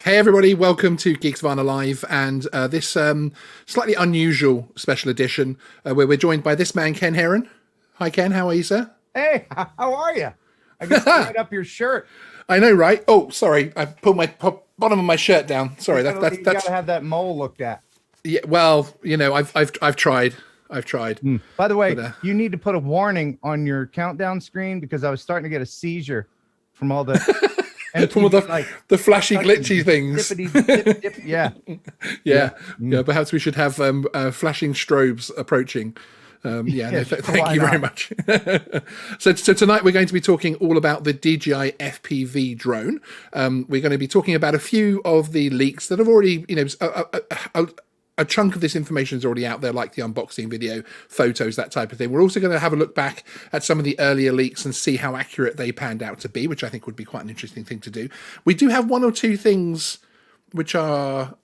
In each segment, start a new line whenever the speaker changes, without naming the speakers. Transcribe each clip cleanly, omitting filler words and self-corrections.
Hey everybody, welcome to Geeks Vana Live and this slightly unusual special edition where we're joined by this man, Ken Heron. Hi Ken, how are you, sir?
Hey, how are you? I guess right up your shirt.
I know, right? Oh, sorry, I pulled my bottom of my shirt down. Sorry,
You
that's
gotta have that mole looked at.
yeah. Well, you know, I've tried.
By the way,
But,
you need to put a warning on your countdown screen because I was starting to get a seizure from all the
from all
MTV,
the flashy, glitchy things.
dip.
Yeah. Perhaps we should have flashing strobes approaching. Thank you very much. So tonight we're going to be talking all about the DJI FPV drone. We're going to be talking about a few of the leaks that have already, a chunk of this information is already out there, like the unboxing video, photos, that type of thing. We're also going to have a look back at some of the earlier leaks and see how accurate they panned out to be, which I think would be quite an interesting thing to do. We do have one or two things which are...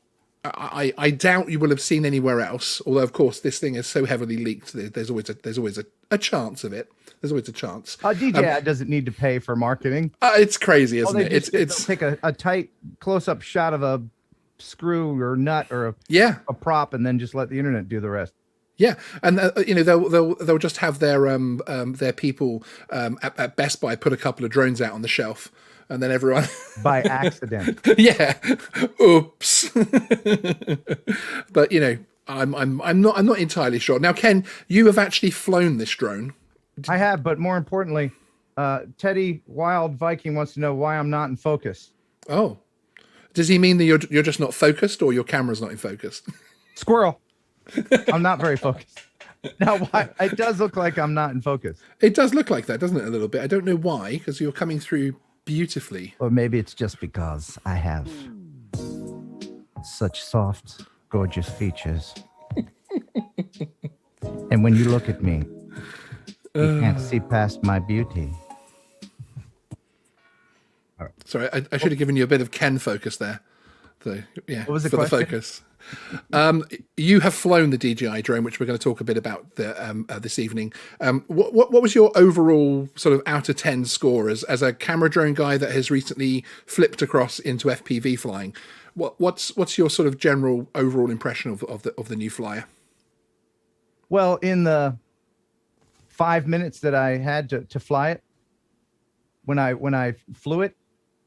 I doubt you will have seen anywhere else. Although, of course, this thing is so heavily leaked. There's always a chance of it. There's always a chance.
DJI doesn't need to pay for marketing.
It's crazy, isn't it?
It's take a tight close-up shot of a screw or nut or a prop, and then just let the internet do the rest.
Yeah, and they'll just have their people at Best Buy put a couple of drones out on the shelf. And then everyone
by accident.
Yeah. Oops. But I'm not entirely sure. Now, Ken, you have actually flown this drone.
I have, but more importantly, Teddy Wild Viking wants to know why I'm not in focus.
Oh. Does he mean that you're just not focused, or your camera's not in focus?
Squirrel. I'm not very focused. Now, why? It does look like I'm not in focus.
It does look like that, doesn't it, a little bit? I don't know why, because you're coming through beautifully.
Or maybe it's just because I have such soft, gorgeous features. And when you look at me, you can't see past my beauty.
Sorry, I should have given you a bit of Ken focus there. So, yeah,
what was the
for
question?
The focus. You have flown the DJI drone, which we're going to talk a bit about this evening. What was your overall sort of out of 10 score as a camera drone guy that has recently flipped across into FPV flying? What's your sort of general overall impression of the new flyer?
Well, in the 5 minutes that I had to fly it, when I flew it,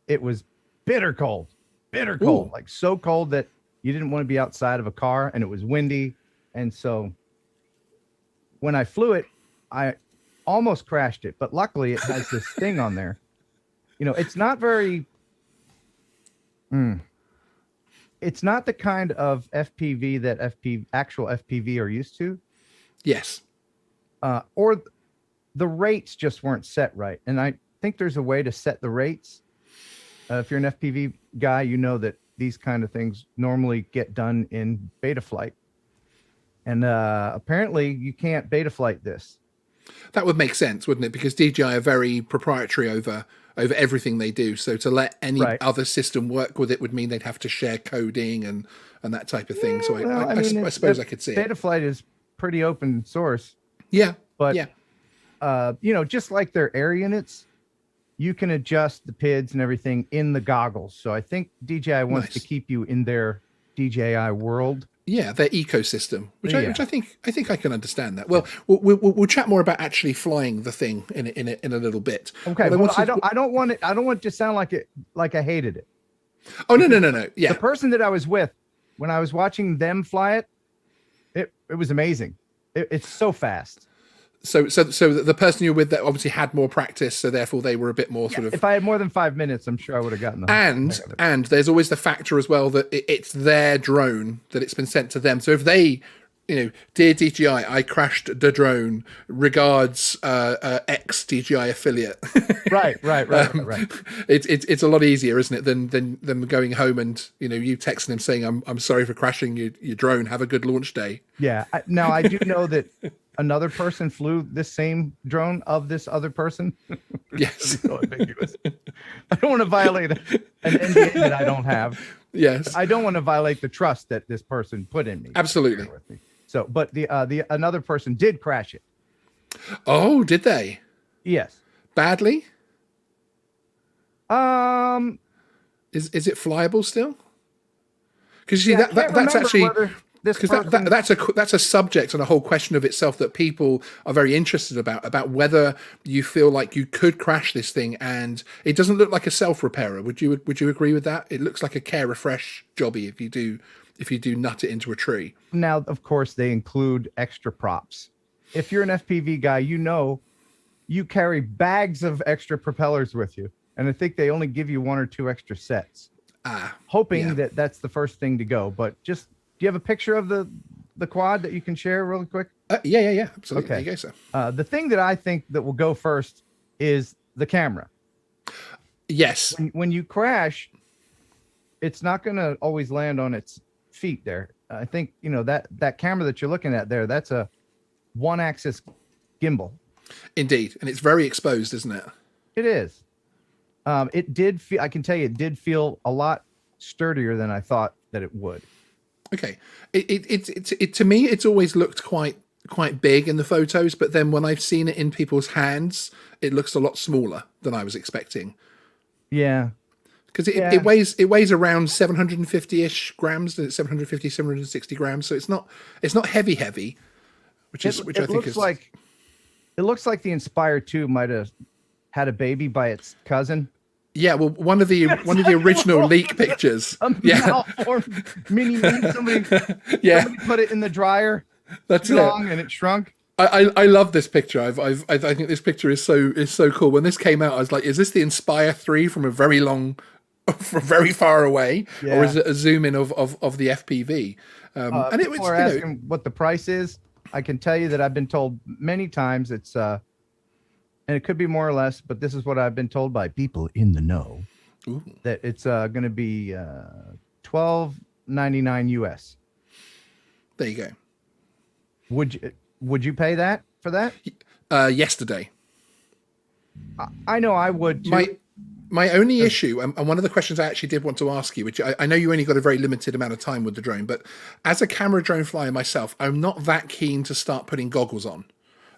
it was bitter cold,
Ooh.
like so cold that you didn't want to be outside of a car, and it was windy. And so when I flew it, I almost crashed it, but luckily it has this thing on there. It's not very, it's not the kind of FPV that actual FPV are used to.
Yes.
Or the rates just weren't set right. And I think there's a way to set the rates. If you're an FPV guy, you know that these kind of things normally get done in beta flight. And apparently you can't beta flight this.
That would make sense, wouldn't it? Because DJI are very proprietary over everything they do. So to let any other system work with it would mean they'd have to share coding and that type of thing. So I suppose I could see
beta flight is pretty open source.
Yeah.
But, just like their air units, you can adjust the PIDs and everything in the goggles. So I think DJI wants to keep you in their DJI world.
Yeah, their ecosystem, which I think I can understand that. Well, we'll chat more about actually flying the thing in a little bit.
Okay. Well, I don't want it to sound like I hated it.
Oh no. Yeah.
The person that I was with when I was watching them fly it was amazing. It's so fast.
So the person you're with that obviously had more practice, so therefore they were a bit more sort of.
If I had more than 5 minutes, I'm sure I would have gotten the
and there's always the factor as well that it's their drone, that it's been sent to them. So if they, dear DJI, I crashed the drone. Regards, ex DJI affiliate.
Right.
It's a lot easier, isn't it, than them going home and you texting them saying I'm sorry for crashing your drone. Have a good launch day.
Yeah. Now I do know that. Another person flew this same drone of this other person.
Yes.
So ambiguous. I don't want to violate an NDA that I don't have.
Yes.
I don't want to violate the trust that this person put in me.
Absolutely.
So, but the another person did crash it.
Oh, did they?
Yes.
Badly? Is it flyable still? Because you see
Yeah,
that's actually because
person...
that's a subject and a whole question of itself that people are very interested about whether you feel like you could crash this thing, and it doesn't look like a self repairer. Would you agree with that? It looks like a care refresh jobby if you do nut it into a tree.
Now, of course, they include extra props. If you're an FPV guy, you know you carry bags of extra propellers with you, and I think they only give you 1 or 2 extra sets. Hoping that that's the first thing to go. But just, do you have a picture of the quad that you can share really quick?
Yeah, absolutely.
Okay.
There you go, sir.
The thing that I think that will go first is the camera.
Yes.
When you crash, it's not going to always land on its feet there. I think, you know, that camera that you're looking at there, that's a 1-axis gimbal.
Indeed. And it's very exposed, isn't it?
It is. It did feel, I can tell you, it did feel a lot sturdier than I thought that it would.
Okay. It to me, it's always looked quite big in the photos, but then when I've seen it in people's hands, it looks a lot smaller than I was expecting.
Yeah.
Because it weighs around 750-ish grams, 750, 760 grams. So it's not heavy, which I think is
like, it looks like the Inspire 2 might have had a baby by its cousin.
Yeah, well, one of the original leak pictures.
Malformed mini me. Somebody put it in the dryer.
That's
long and it shrunk.
I love this picture. I think this picture is so cool. When this came out, I was like, is this the Inspire 3 from from very far away, or is it a zoom in of the FPV? And
people are asking what the price is. I can tell you that I've been told many times it's and it could be more or less, but this is what I've been told by people in the know.
Ooh.
That it's going to be $12.99 US.
There you go.
Would you pay that for that?
Yesterday.
I know I would too.
My only issue, and one of the questions I actually did want to ask you, which I know you only got a very limited amount of time with the drone, but as a camera drone flyer myself, I'm not that keen to start putting goggles on.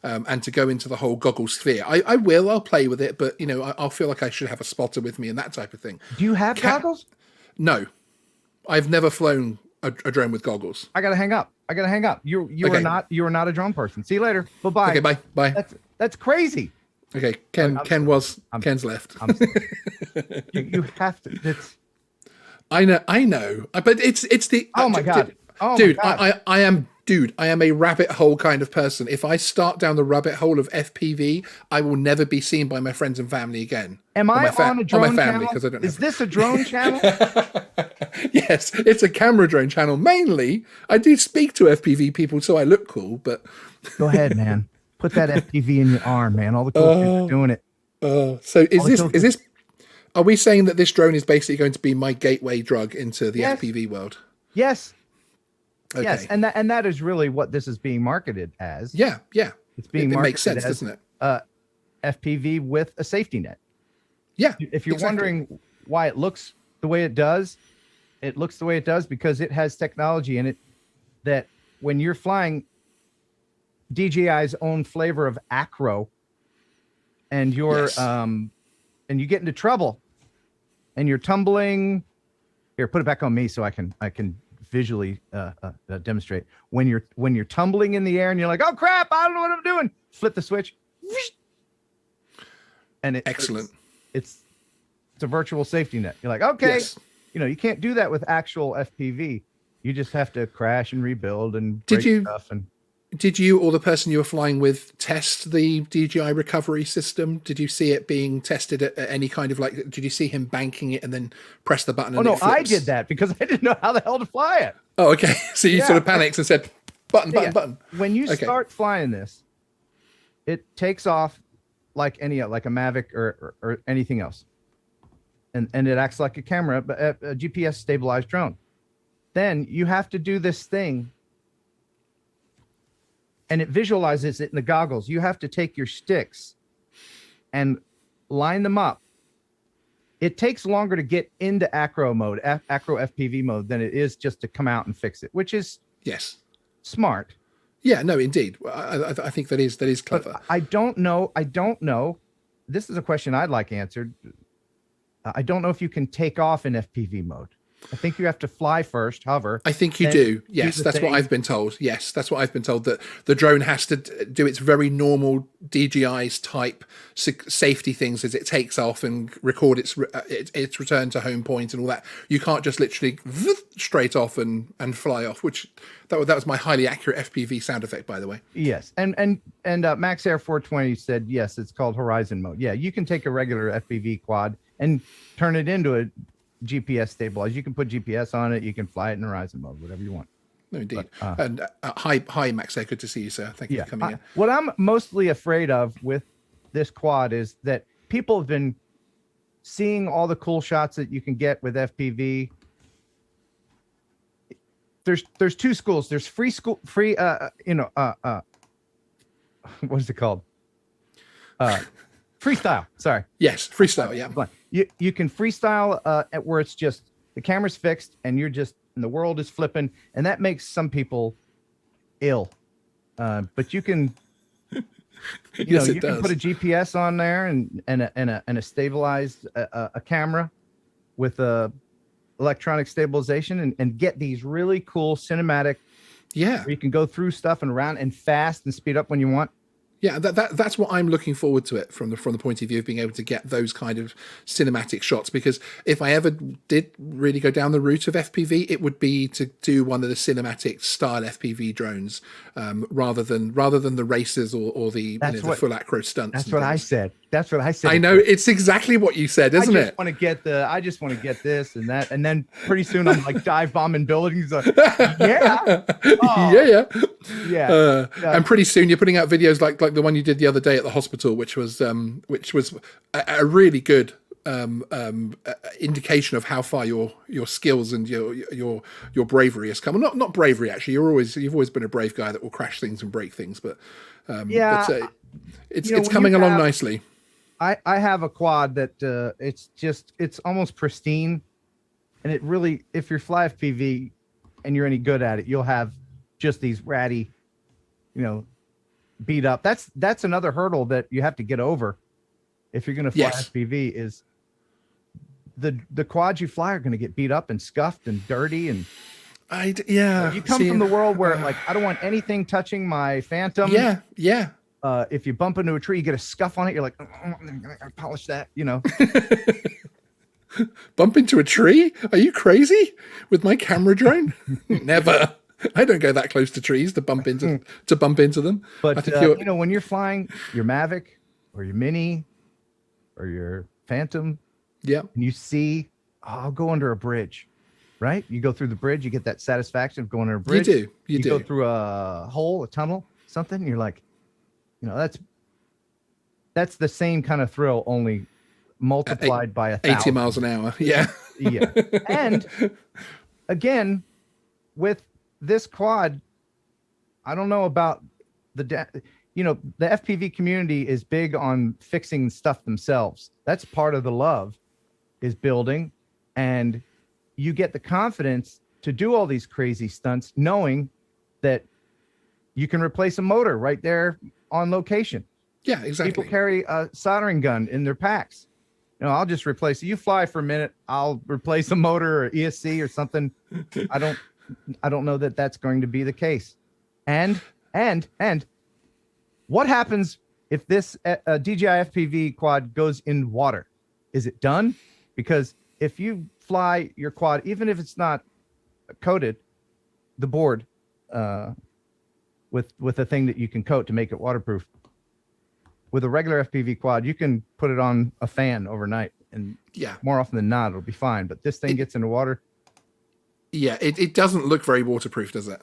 And to go into the whole goggle sphere. I'll play with it, but, you know, I'll feel like I should have a spotter with me and that type of thing.
Do you have goggles?
No. I've never flown a drone with goggles.
I got to hang up. You are not a drone person. See you later. Bye-bye.
Okay, bye.
That's crazy.
Okay, Ken's left.
You have to.
I know. But it's the...
Oh, my God.
Dude, I am a rabbit hole kind of person. If I start down the rabbit hole of FPV, I will never be seen by my friends and family again.
Am I on a drone channel?
Is
this a drone channel?
Yes, it's a camera drone channel. Mainly, I do speak to FPV people, so I look cool, but...
Go ahead, man. Put that FPV in your arm, man. All the cool kids are doing it.
So is this... Are we saying that this drone is basically going to be my gateway drug into the FPV world?
Yes.
Okay.
Yes, and that is really what this is being marketed as.
Yeah.
It's being marketed
makes sense,
as,
doesn't it?
FPV with a safety net.
Yeah.
If you're wondering why it looks the way it does, because it has technology in it that when you're flying DJI's own flavor of acro, and you're and you get into trouble, and you're tumbling. Here, put it back on me so I can visually demonstrate. When you're tumbling in the air and you're like, oh crap, I don't know what I'm doing, flip the switch, and
excellent.
It's a virtual safety net. You're like, okay, you know, you can't do that with actual FPV. You just have to crash and rebuild and
did you or the person you were flying with test the DJI recovery system? Did you see it being tested at any kind of like, did you see him banking it and then press the button?
Oh, no, I did that because I didn't know how the hell to fly it.
Oh, okay. So you sort of panicked and said, button.
When you start flying this, it takes off like a Mavic or anything else. And it acts like a camera, but a GPS stabilized drone. Then you have to do this thing. And it visualizes it in the goggles. You have to take your sticks and line them up. It takes longer to get into acro mode, acro FPV mode, than it is just to come out and fix it, which is smart.
Yeah, no, indeed. I think that is clever.
But I don't know. This is a question I'd like answered. I don't know if you can take off in FPV mode. I think you have to fly first, hover.
I think you do. Yes, that's what I've been told. Yes, that's what I've been told, that the drone has to do its very normal DJI's type safety things as it takes off and record its return to home point and all that. You can't just literally straight off and fly off, which that was my highly accurate FPV sound effect, by the way.
Yes. And Max Air 420 said, yes, it's called Horizon mode. Yeah, you can take a regular FPV quad and turn it into a GPS stabilized. You can put GPS on it. You can fly it in Horizon mode, whatever you want.
No, indeed. And hi, Max. Good to see you, sir. Thank you for coming in.
What I'm mostly afraid of with this quad is that people have been seeing all the cool shots that you can get with FPV. There's two schools. There's free, what is it called? Freestyle. Sorry.
Yes, freestyle. Yeah.
You can freestyle at where it's just the camera's fixed and you're just and the world is flipping, and that makes some people ill. But you can, you can put a GPS on there and a stabilized a camera with a electronic stabilization and get these really cool cinematic.
Yeah.
Where you can go through stuff and around and fast and speed up when you want.
Yeah, that's what I'm looking forward to it from the point of view of being able to get those kind of cinematic shots. Because if I ever did really go down the route of FPV, it would be to do one of the cinematic style FPV drones, rather than the racers or the the full acro stunts.
That's what I said. That's what I said.
I know, it's exactly what you said, isn't it?
I just want to get this and that, and then pretty soon I'm like dive bombing buildings. Yeah,
yeah. And pretty soon you're putting out videos like the one you did the other day at the hospital, which was a really good indication of how far your skills and your bravery has come. Well, not bravery actually. You've always been a brave guy that will crash things and break things, but it's coming along nicely.
I have a quad that it's almost pristine, and it really, if you're fly FPV and you're any good at it, you'll have just these ratty, beat up. That's another hurdle that you have to get over if you're going to fly FPV is the quads you fly are going to get beat up and scuffed and dirty and you come from the world where like I don't want anything touching my Phantom. If you bump into a tree, you get a scuff on it. You're like, I polish that,
Bump into a tree? Are you crazy? With my camera drone? Never. I don't go that close to trees to bump into them.
But I think when you're flying your Mavic or your Mini or your Phantom, and you see, I'll go under a bridge, right? You go through the bridge, you get that satisfaction of going under a bridge. You do. Go through a hole, a tunnel, something. And you're like, that's the same kind of thrill, only multiplied by 1,000.
80 miles an hour. Yeah.
And again, with this quad, I don't know about the FPV community is big on fixing stuff themselves. That's part of the love, is building, and you get the confidence to do all these crazy stunts knowing that you can replace a motor right there on location.
Yeah, exactly.
People carry a soldering gun in their packs. I'll just replace it. You fly for a minute, I'll replace a motor or ESC or something. I don't know that that's going to be the case. And what happens if this DJI FPV quad goes in water? Is it done? Because if you fly your quad, even if it's not coated, the board with a thing that you can coat to make it waterproof, with a regular FPV quad, you can put it on a fan overnight, and more often than not, it'll be fine. But this thing gets into water. Yeah,
it doesn't look very waterproof, does it?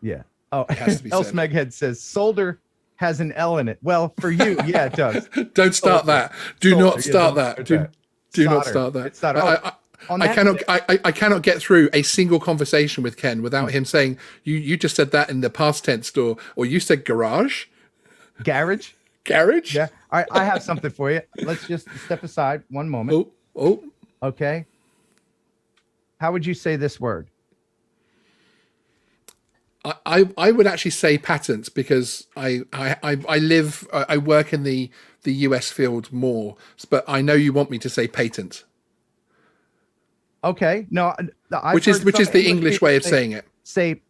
Yeah. Oh, Elsmeghead says solder has an L in it. Well, for you, yeah, it does.
Don't start that. Do not start that. Do not start that. I cannot get through a single conversation with Ken without him saying, you just said that in the past tense, or you said garage.
Garage. Yeah. All right, I have something for you. Let's just step aside one moment.
Oh.
Okay. How would you say this word?
I would actually say patent because I work in the US field more, but I know you want me to say patent.
Okay, no,
Which is the English way of saying it.
Say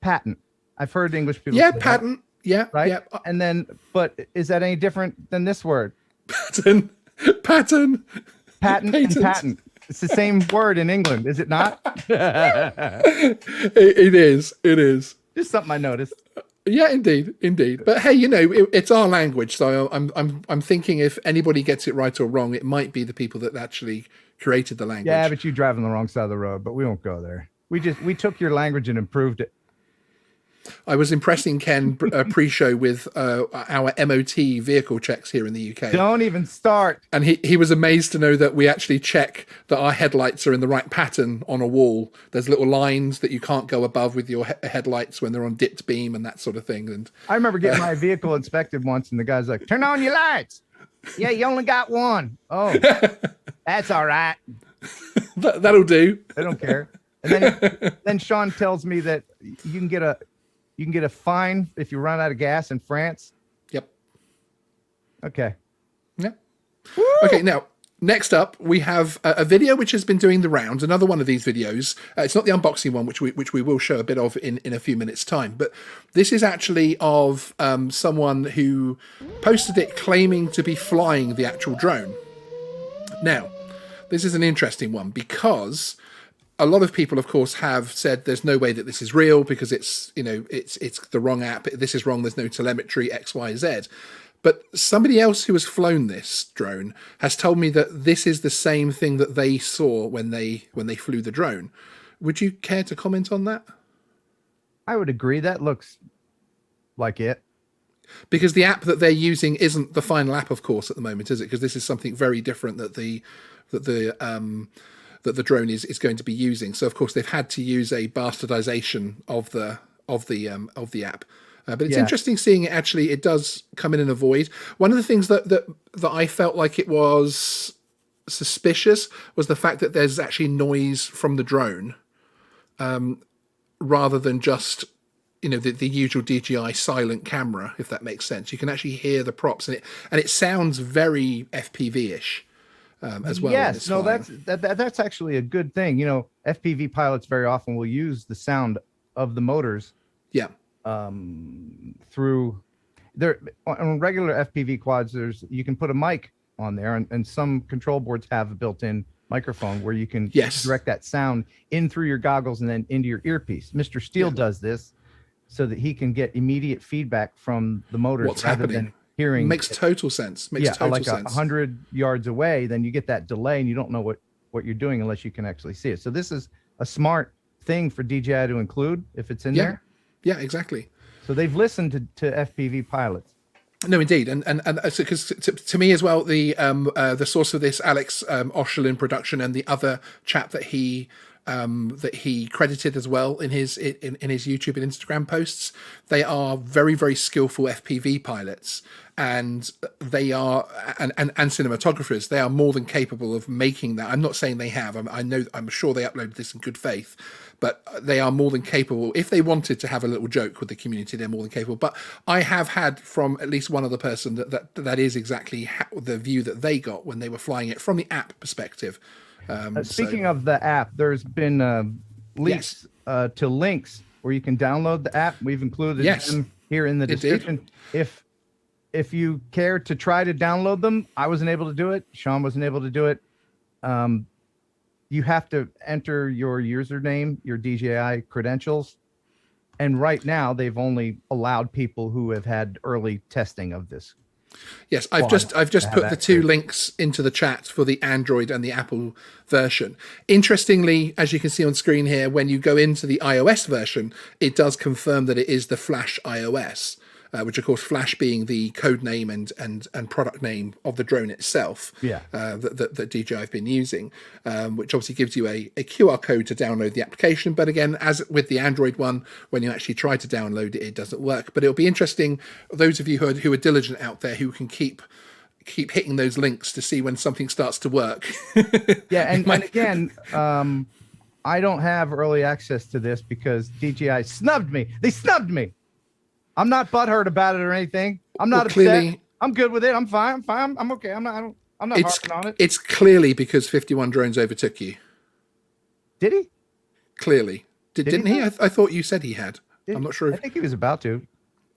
patent. I've heard English people.
Yeah,
say
patent. Yeah,
right.
Yeah.
And then, but is that any different than this word?
Patent. Patent.
Patent and patent. It's the same word in England, is it not?
It is. It is.
Just something I noticed.
Yeah, indeed. But hey, it's our language, so I'm thinking if anybody gets it right or wrong, it might be the people that actually created the language.
Yeah, but you drive on the wrong side of the road. But we won't go there. We took your language and improved it.
I was impressing Ken pre-show with our MOT vehicle checks here in the UK.
Don't even start.
And he was amazed to know that we actually check that our headlights are in the right pattern on a wall. There's little lines that you can't go above with your headlights when they're on dipped beam and that sort of thing. And
I remember getting my vehicle inspected once, and the guy's like, "Turn on your lights." Yeah, you only got one. Oh, that's all right.
That'll do.
They don't care. And then Sean tells me that you can get a fine if you run out of gas in France.
Yep.
Okay.
Yeah. Woo! Okay. Now, next up, we have a video which has been doing the rounds. Another one of these videos. It's not the unboxing one, which we will show a bit of in a few minutes' time. But this is actually of someone who posted it claiming to be flying the actual drone. Now, this is an interesting one because a lot of people, of course, have said there's no way that this is real because it's the wrong app. This is wrong. There's no telemetry, X, Y, Z. But somebody else who has flown this drone has told me that this is the same thing that they saw when they flew the drone. Would you care to comment on that?
I would agree. That looks like it.
Because the app that they're using isn't the final app, of course, at the moment, is it? Because this is something very different that the drone is going to be using. So of course they've had to use a bastardization of the app. But it's interesting seeing it actually. It does come in a void. One of the things that I felt like it was suspicious was the fact that there's actually noise from the drone, rather than just the usual DJI silent camera, if that makes sense. You can actually hear the props, and it sounds very FPV-ish. As well.
Yes, no, that's actually a good thing. FPV pilots very often will use the sound of the motors.
Yeah.
Through there on regular FPV quads, you can put a mic on there, and some control boards have a built-in microphone where you can direct that sound in through your goggles and then into your earpiece. Mr. Steele does this so that he can get immediate feedback from the motors.
What's happening?
Hearing
makes total sense. Makes total
like
sense.
100 yards away, then you get that delay and you don't know what you're doing unless you can actually see it. So this is a smart thing for DJI to include if it's in there.
Yeah, exactly.
So they've listened to FPV pilots.
No, indeed, and because to me as well, the source of this, Alex Oshel in production, and the other chap that he credited as well in his YouTube and Instagram posts, they are very, very skillful FPV pilots, and they are and cinematographers. They are more than capable of making that. I'm not saying they have. I'm sure they uploaded this in good faith, but they are more than capable. If they wanted to have a little joke with the community, they're more than capable. But I have had from at least one other person that is exactly the view that they got when they were flying it from the app perspective.
Speaking of the app, there's been leaks to links where you can download the app. We've included them here in the description. If you care to try to download them, I wasn't able to do it. Sean wasn't able to do it. You have to enter your username, your DJI credentials. And right now, they've only allowed people who have had early testing of this.
Yes, I've just put the two links into the chat for the Android and the Apple version. Interestingly, as you can see on screen here, when you go into the iOS version, it does confirm that it is the Flash iOS, which of course Flash being the code name and product name of the drone itself. That DJI have been using, which obviously gives you a QR code to download the application. But again, as with the Android one, when you actually try to download it, it doesn't work. But it'll be interesting, those of you who are diligent out there, who can keep hitting those links to see when something starts to work.
And again, I don't have early access to this because DJI snubbed me. They snubbed me. I'm not butthurt about it or anything. I'm not upset.
Clearly, I'm
good with it. I'm fine. I'm fine. I'm okay. I'm not harping on it.
It's clearly because 51 Drones overtook you.
Did he?
Clearly. Didn't he? I thought you said he had. I'm not sure.
I think he was about to.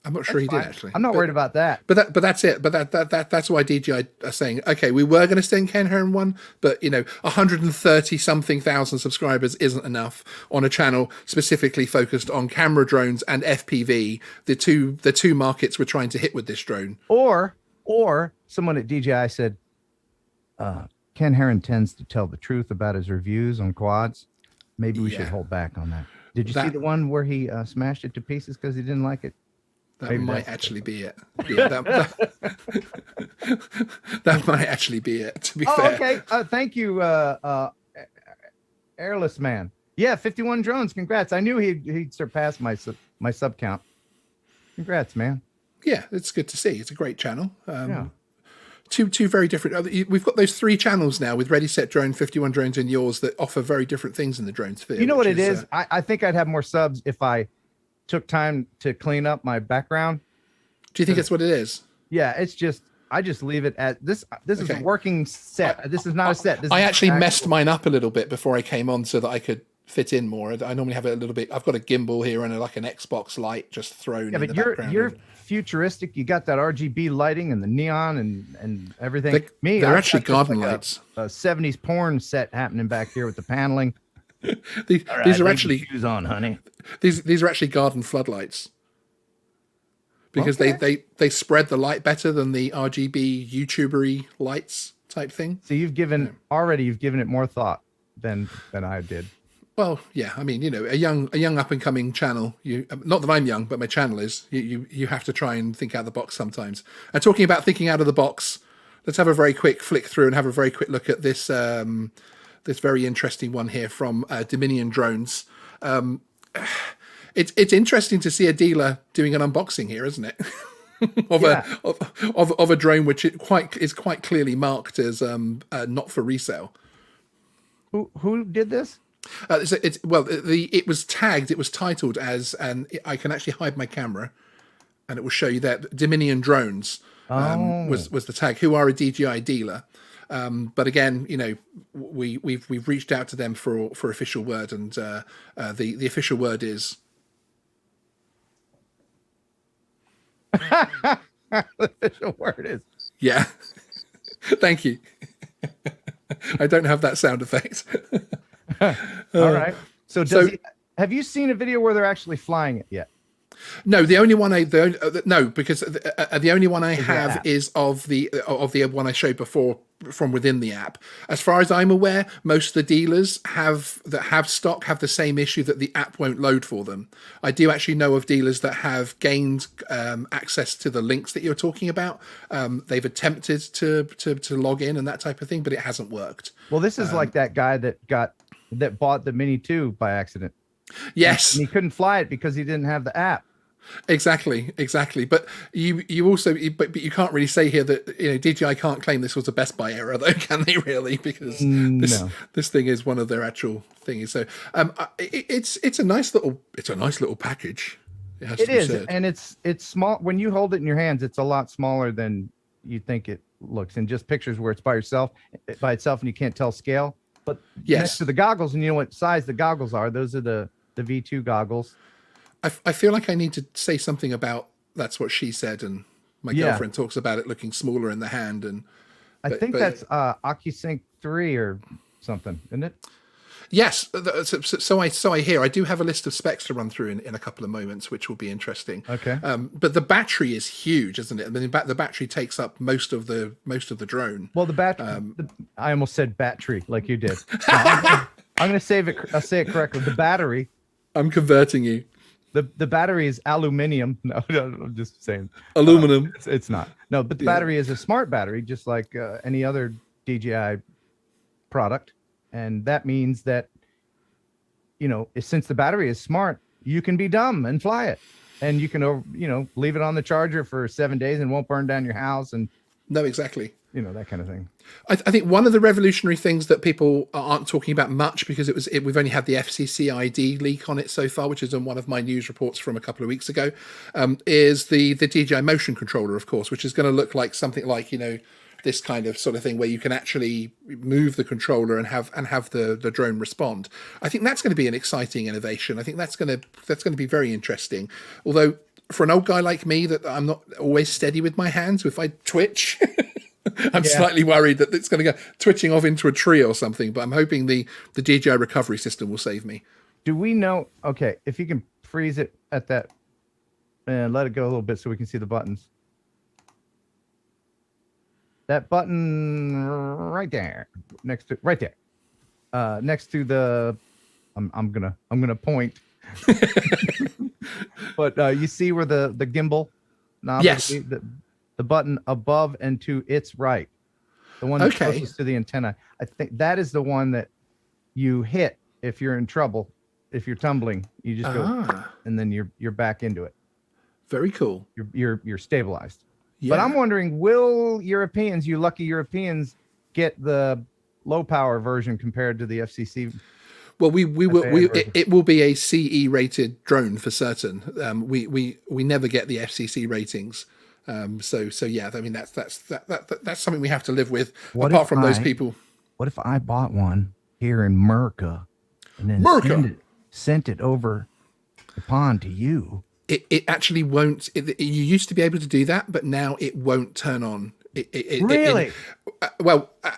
I'm not sure he did actually.
I'm not worried about that.
But that's it. But that's why DJI are saying, okay, we were going to send Ken Heron one, but 130 something thousand subscribers isn't enough on a channel specifically focused on camera drones and FPV, the two markets we're trying to hit with this drone.
Or someone at DJI said, Ken Heron tends to tell the truth about his reviews on quads. Maybe we should hold back on that. Did you see the one where he smashed it to pieces because he didn't like it?
That might actually be it. Yeah, that might actually be it, to be fair.
Okay. Thank you, Airless Man. Yeah, 51 drones. Congrats. I knew he'd surpass my sub count. Congrats, man.
Yeah, it's good to see. It's a great channel. Two very different. We've got those 3 channels now with Ready Set Drone, 51 Drones, and yours that offer very different things in the drone sphere.
You know what it is? I think I'd have more subs if I took time to clean up my background.
Do you think that's what it is?
Yeah, it's just I just leave it at this. This is a working set. This is not a set.
I actually messed mine up a little bit before I came on so that I could fit in more. I normally have it a little bit. I've got a gimbal here and like an Xbox light just thrown in the background.
You're futuristic. You got that RGB lighting and the neon and everything.
They're actually garden lights.
A 70s porn set happening back here with the paneling.
These are actually
shoes on, honey.
These are actually garden floodlights because they spread the light better than the RGB YouTubery lights type thing.
So you've given it more thought than I did.
Well, yeah, I mean, a young up and coming channel. Not that I'm young, but my channel is. You have to try and think out of the box sometimes. And talking about thinking out of the box, let's have a very quick flick through and have a very quick look at this this very interesting one here from Dominion Drones. It's interesting to see a dealer doing an unboxing here, isn't it? of a drone which is quite clearly marked as not for resale.
Who did this?
It was tagged. It was titled as, and I can actually hide my camera, and it will show you that Dominion Drones was the tag. Who are a DJI dealer. But again, we've reached out to them for official word, and the official word is.
The official word is.
Yeah. Thank you. I don't have that sound effect.
All right. So have you seen a video where they're actually flying it yet?
No, the only one because the only one I have is of the one I showed before from within the app. As far as I'm aware, most of the dealers have stock have the same issue that the app won't load for them. I do actually know of dealers that have gained access to the links that you're talking about. They've attempted to log in and that type of thing, but it hasn't worked.
Well, this is like that guy that bought the Mini 2 by accident.
Yes,
and he couldn't fly it because he didn't have the app. Exactly.
But you also but you can't really say here that DJI can't claim this was a Best Buy error, though, can they? Really, because this thing is one of their actual things. So it's a nice little package. It is,
and it's small. When you hold it in your hands, it's a lot smaller than you think it looks. In just pictures where it's by itself, and you can't tell scale. But next to the goggles, and you know what size the goggles are. Those are the V2 goggles.
I feel like I need to say something about that's what she said, and my girlfriend talks about it looking smaller in the hand. And
I think that's OcuSync 3 or something, isn't it?
Yes. So I hear. I do have a list of specs to run through in a couple of moments, which will be interesting.
Okay.
But the battery is huge, isn't it? I mean, the battery takes up most of the drone.
Well, the battery. I almost said battery like you did. I'm going to save it. I'll say it correctly. The battery.
I'm converting you.
The battery is aluminum. No, I'm just saying.
Aluminum.
It's not. No, but the battery is a smart battery, just like any other DJI product. And that means that, since the battery is smart, you can be dumb and fly it. And you can, leave it on the charger for 7 days and won't burn down your house. And
no, exactly.
you know, that kind of thing.
I think one of the revolutionary things that people aren't talking about much, because we've only had the FCC ID leak on it so far, which is in one of my news reports from a couple of weeks ago, is the DJI motion controller, of course, which is going to look like something like, you know, this kind of sort of thing where you can actually move the controller and have the drone respond. I think that's going to be an exciting innovation. I think that's going to be very interesting. Although for an old guy like me, that I'm not always steady with my hands, if I twitch. I'm slightly worried that it's going to go twitching off into a tree or something, but I'm hoping the DJI recovery system will save me.
Do we know? Okay, if you can freeze it at that and let it go a little bit so we can see the buttons. That button right there, next to next to the. I'm gonna point. But you see where the gimbal knob?
Yes.
The button above and to its right, the one that's closest to the antenna. I think that is the one that you hit if you're in trouble. If you're tumbling, you just go, and then you're back into it.
Very cool.
You're stabilized.
Yeah.
But I'm wondering, will Europeans, you lucky Europeans, get the low power version compared to the FCC?
Well, it will be a CE rated drone for certain. We never get the FCC ratings. So yeah, I mean that's something we have to live with. Apart from those people.
What if I bought one here in Merca and then sent it over the pond to you?
It actually won't. You used to be able to do that, but now it won't turn on.
Really?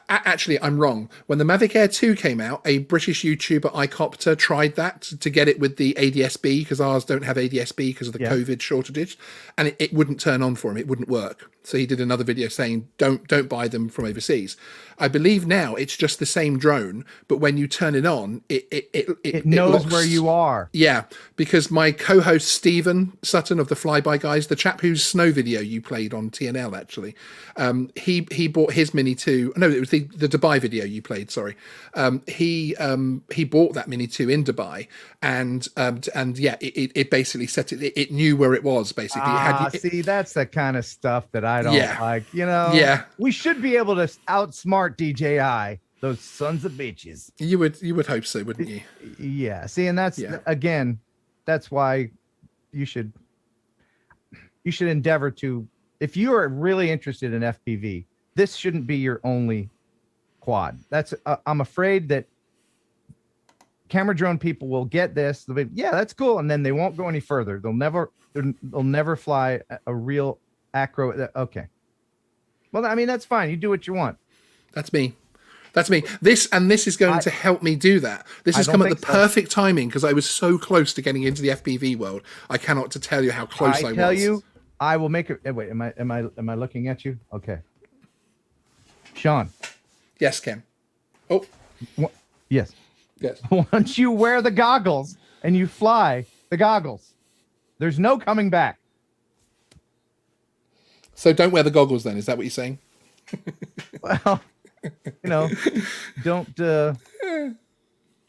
Actually, I'm wrong. When the Mavic Air 2 came out, a British YouTuber, iCopter, tried that to get it with the ADS-B, because ours don't have ADS-B because of the COVID shortage, and it wouldn't turn on for him. It wouldn't work. So he did another video saying, don't buy them from overseas. I believe now it's just the same drone, but when you turn it on, it
knows where you are.
Yeah, because my co-host Stephen Sutton of the Flyby Guys, the chap whose snow video you played on TNL, actually, he bought his Mini 2. No, it was the Dubai video you played. Sorry, he bought that Mini 2 in Dubai, and yeah, it basically set it. It knew where it was basically.
See, that's the kind of stuff that I don't like. You know, we should be able to outsmart DJI. Those sons of bitches.
You would hope so, wouldn't you?
Yeah. See, and that's again, that's why you should endeavor to. If you are really interested in FPV, this shouldn't be your only quad. That's I'm afraid that camera drone people will get this. They'll be, yeah, that's cool, and then they won't go any further. They'll never fly a real acro. Okay. Well, I mean, that's fine. You do what you want.
That's me. This is going to help me do that. This has come at the perfect timing because I was so close to getting into the FPV world. I cannot to tell you how close I was. I tell you,
I will make it. Wait, am I looking at you? Okay. Sean.
Yes, Ken. Oh.
Yes. Once you wear the goggles and you fly the goggles, there's no coming back.
So don't wear the goggles then. Is that what you're saying?
Well, you know, don't.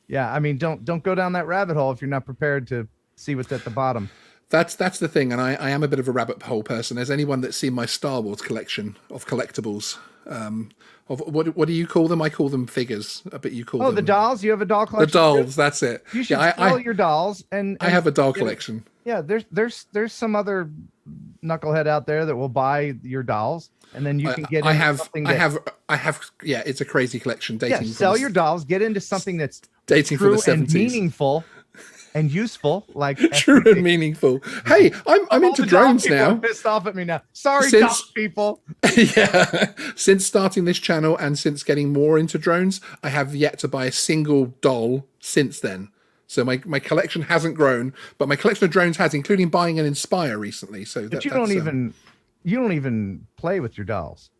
Yeah, I mean, don't go down that rabbit hole if you're not prepared to see what's at the bottom.
That's the thing, and I am a bit of a rabbit hole person. As anyone that's seen my Star Wars collection of collectibles, of what do you call them? I call them figures. I bet you call them.
Oh, the dolls. You have a doll collection.
The dolls. That's it.
You should sell your dolls, and
I have a doll collection.
Yeah, there's some other knucklehead out there that will buy your dolls, and then you can get. I have. Yeah, it's a crazy collection. Dating. Yeah, sell your dolls. Get into something that's
dating from the 70s
and meaningful. And useful, like
true and meaningful. Hey, I'm into drones now.
Pissed off at me now. Sorry, dog people.
Yeah, since starting this channel and since getting more into drones, I have yet to buy a single doll since then. So my collection hasn't grown, but my collection of drones has, including buying an Inspire recently. So,
but you don't even play with your dolls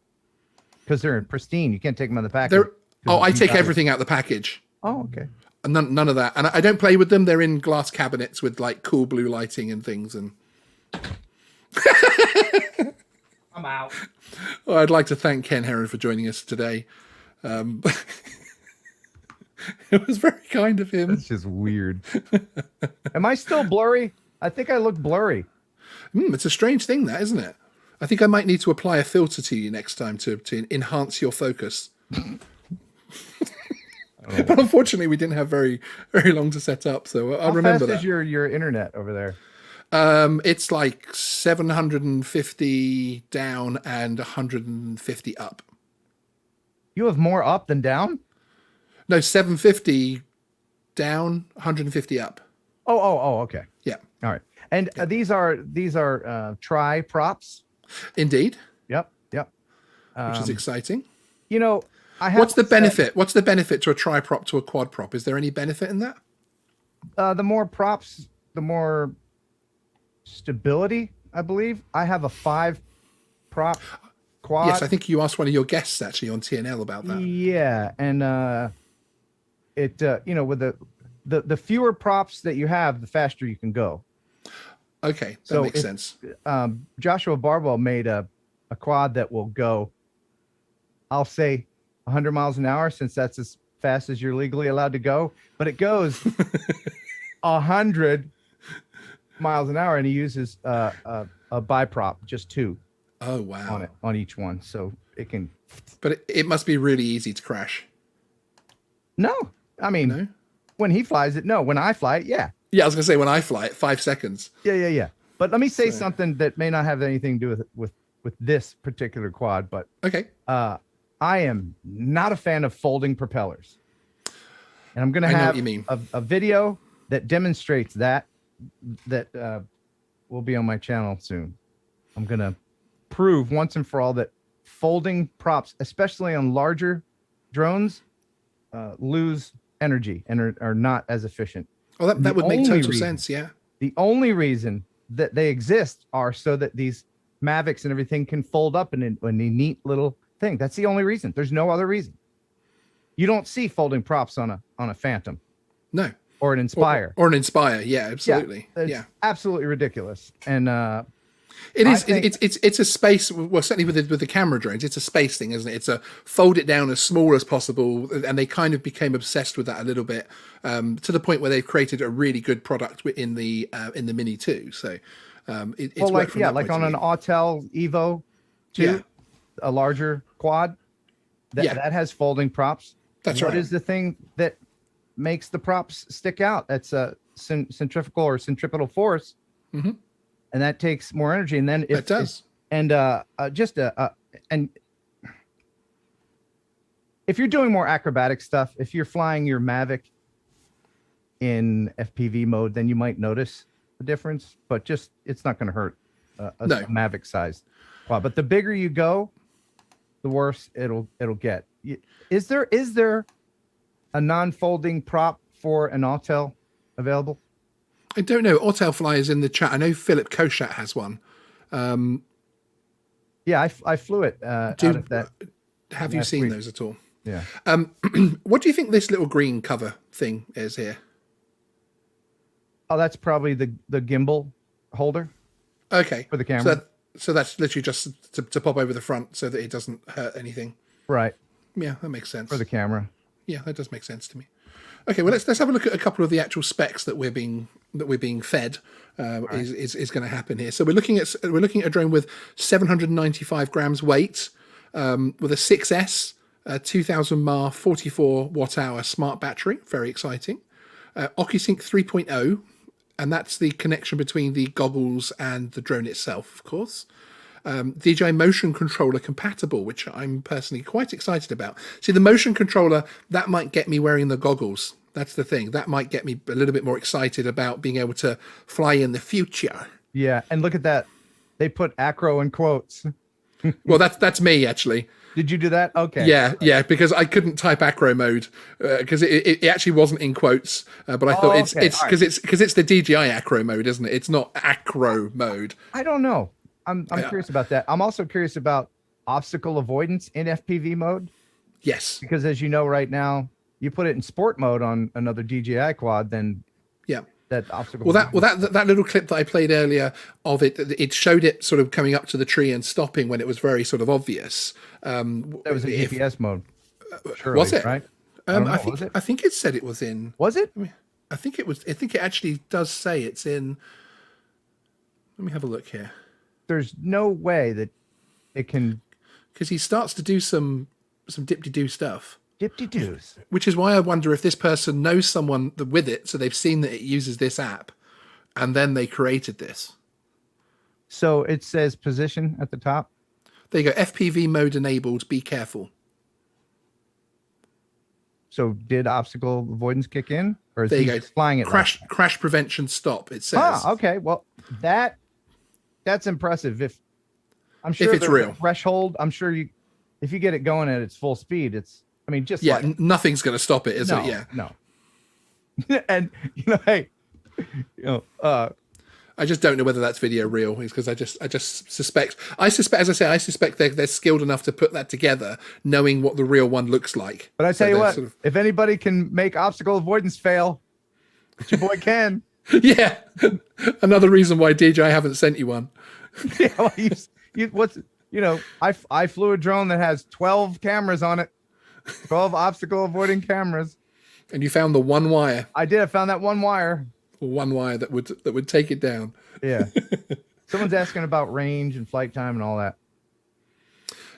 because they're pristine. You can't take them out of the package.
I take everything out of the package.
Oh, okay.
None of that, and I don't play with them. They're in glass cabinets with like cool blue lighting and things. And
I'm out.
Well, I'd like to thank Ken Heron for joining us today. It was very kind of him.
It's just weird. Am I still blurry? I think I look blurry.
It's a strange thing, that isn't it? I think I might need to apply a filter to you next time to enhance your focus. But unfortunately, we didn't have very long to set up, so I'll remember that.
How fast is your internet over there?
It's like 750 down and 150 up.
You have more up than down?
No, 750 down, 150 up.
Oh, okay.
Yeah.
All right. And these are tri props.
Indeed.
Yep.
Which is exciting.
You know,
What's the benefit? What's the benefit to a tri prop to a quad prop? Is there any benefit in that?
The more props, the more stability, I believe. I have a 5 prop quad.
Yes, I think you asked one of your guests actually on TNL about that.
Yeah, and with the fewer props that you have, the faster you can go.
Okay, that makes sense.
Joshua Barbell made a quad that will go, I'll say 100 miles an hour, since that's as fast as you're legally allowed to go, but it goes 100 miles an hour, and he uses a biprop, just 2.
Oh wow!
On each one, so it can.
But it must be really easy to crash.
No, I mean,
no?
When he flies it, no. When I fly it, yeah.
Yeah, I was gonna say when I fly it, 5 seconds.
Yeah. But let me say something that may not have anything to do with this particular quad, but
okay.
I am not a fan of folding propellers, and I'm gonna have a video that demonstrates that will be on my channel soon. I'm gonna prove once and for all that folding props, especially on larger drones, lose energy and are not as efficient.
Oh, that would make total sense. Yeah.
The only reason that they exist are so that these Mavics and everything can fold up in a neat little thing. That's the only reason. There's no other reason. You don't see folding props on a Phantom.
No.
Or an Inspire.
Or an Inspire. Yeah, absolutely.
It's absolutely ridiculous. And
it's a space. Well, certainly with the camera drones, it's a space thing, isn't it? It's a fold it down as small as possible, and they kind of became obsessed with that a little bit, to the point where they've created a really good product in the Mini 2. So it's
like on an Autel Evo 2, a larger quad that has folding props.
That's right.
What is the thing that makes the props stick out? That's a centrifugal or centripetal force.
Mm-hmm.
And that takes more energy, and then
it does.
And if you're doing more acrobatic stuff, if you're flying your Mavic in FPV mode, then you might notice a difference. But it's not going to hurt a Mavic size quad. But the bigger you go, the worse it'll get. Is there a non-folding prop for an Autel available?
I don't know. Autel Fly is in the chat. I know Philip Koshat has one.
Yeah, I flew it out of that.
Have you seen those at all?
Yeah.
What do you think this little green cover thing is here?
Oh, that's probably the gimbal holder.
Okay.
For the camera.
So that's literally just to pop over the front so that it doesn't hurt anything.
Right.
Yeah, that makes sense.
For the camera.
Yeah, that does make sense to me. Okay, well let's have a look at a couple of the actual specs that we're being fed. Is going to happen here. So we're looking at a drone with 795 grams weight, with a 6S, 2000 mAh, 44 watt hour smart battery. Very exciting. OcuSync 3.0, and that's the connection between the goggles and the drone itself, of course. DJI motion controller compatible, which I'm personally quite excited about. See, the motion controller, that might get me wearing the goggles. That's the thing. That might get me a little bit more excited about being able to fly in the future.
Yeah, and look at that. They put acro in quotes.
Well, that's me, actually.
Did you do that? Okay.
Yeah, because I couldn't type acro mode because it actually wasn't in quotes. But I thought it's because it's the DJI acro mode, isn't it? It's not acro mode.
I don't know. I'm curious about that. I'm also curious about obstacle avoidance in FPV mode.
Yes.
Because as you know, right now, you put it in sport mode on another DJI quad, then that obstacle.
That little clip that I played earlier of it showed it sort of coming up to the tree and stopping when it was very sort of obvious.
That was in GPS mode. Surely,
was it?
Right?
I think it said it was in.
Was it?
I think it was. I think it actually does say it's in. Let me have a look here.
There's no way that it can
because he starts to do some dip-de-doo stuff.
dip-de-doos.
Which is why I wonder if this person knows someone with it, so they've seen that it uses this app, and then they created this.
So it says position at the top.
There you go. FPV mode enabled. Be careful.
So did obstacle avoidance kick in, or is
There
he
you go.
just flying it?
Crash prevention stop. It says.
Ah, okay. Well, that's impressive. If I'm sure
if it's real
threshold, I'm sure if you get it going at its full speed, I mean, just
yeah,
like,
nothing's going to stop it, is
no,
it? Yeah,
no. And hey,
I just don't know whether that's video real, because I just suspect. As I say, I suspect they're skilled enough to put that together, knowing what the real one looks like.
But I tell you what, if anybody can make obstacle avoidance fail, it's your boy Ken.
Yeah, another reason why DJI haven't sent you one.
Yeah, well, I flew a drone that has 12 cameras on it, 12 obstacle avoiding cameras,
and you found the one wire.
I did. I found that one wire.
One wire that would take it down.
Yeah. Someone's asking about range and flight time and all that.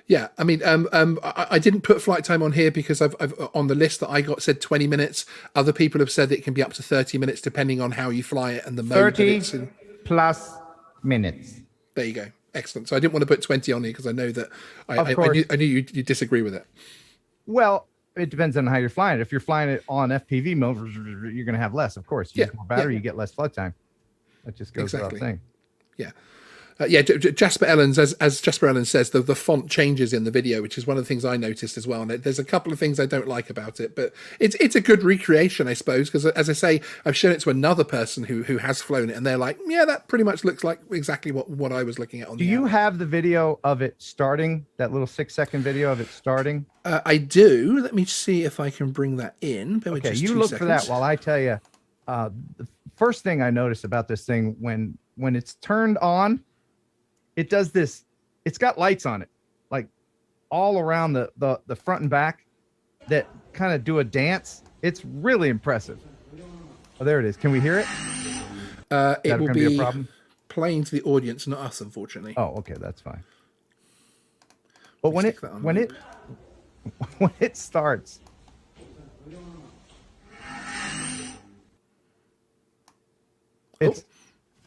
Yeah, I mean, I didn't put flight time on here because I've on the list that I got said 20 minutes. Other people have said it can be up to 30 minutes depending on how you fly it and the mode.
30 plus minutes.
There you go. Excellent. So I didn't want to put 20 on here because I know that I knew you disagree with it.
Well, it depends on how you're flying it. If you're flying it on FPV mode, you're going to have less, of course. You use more battery, you get less flight time. That just goes without saying.
Yeah. Jasper Ellens, as Jasper Ellens says, the font changes in the video, which is one of the things I noticed as well. And there's a couple of things I don't like about it, but it's a good recreation, I suppose, because as I say, I've shown it to another person who has flown it, and they're like, yeah, that pretty much looks like exactly what I was looking at on. Do
you have the video of it starting? That little 6-second video of it starting?
I do. Let me see if I can bring that in.
Okay, you look for that while I tell you. The first thing I noticed about this thing when it's turned on, it does this. It's got lights on it, like all around the front and back, that kind of do a dance. It's really impressive. Oh, there it is. Can we hear it?
It will be a problem? Playing to the audience, not us, unfortunately.
Oh, okay, that's fine. But when it starts,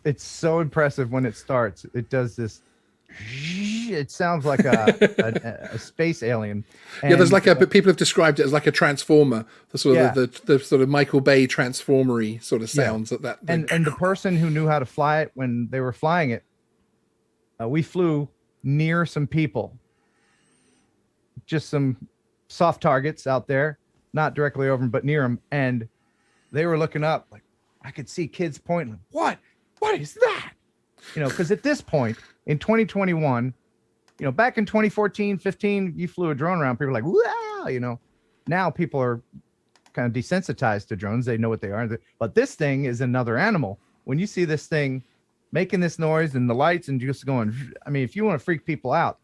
it's so impressive when it starts. It does this. It sounds like a space alien. And,
there's like people have described it as like a transformer, the sort of the sort of Michael Bay transformery sort of sounds that.
And the person who knew how to fly it when they were flying it, we flew near some people, just some soft targets out there, not directly over them, but near them, and they were looking up, like I could see kids pointing, what is that? Because at this point in 2021, back in 2014, 15, you flew a drone around, people were like, wow, now people are kind of desensitized to drones. They know what they are. But this thing is another animal. When you see this thing making this noise and the lights and just going, I mean, if you want to freak people out,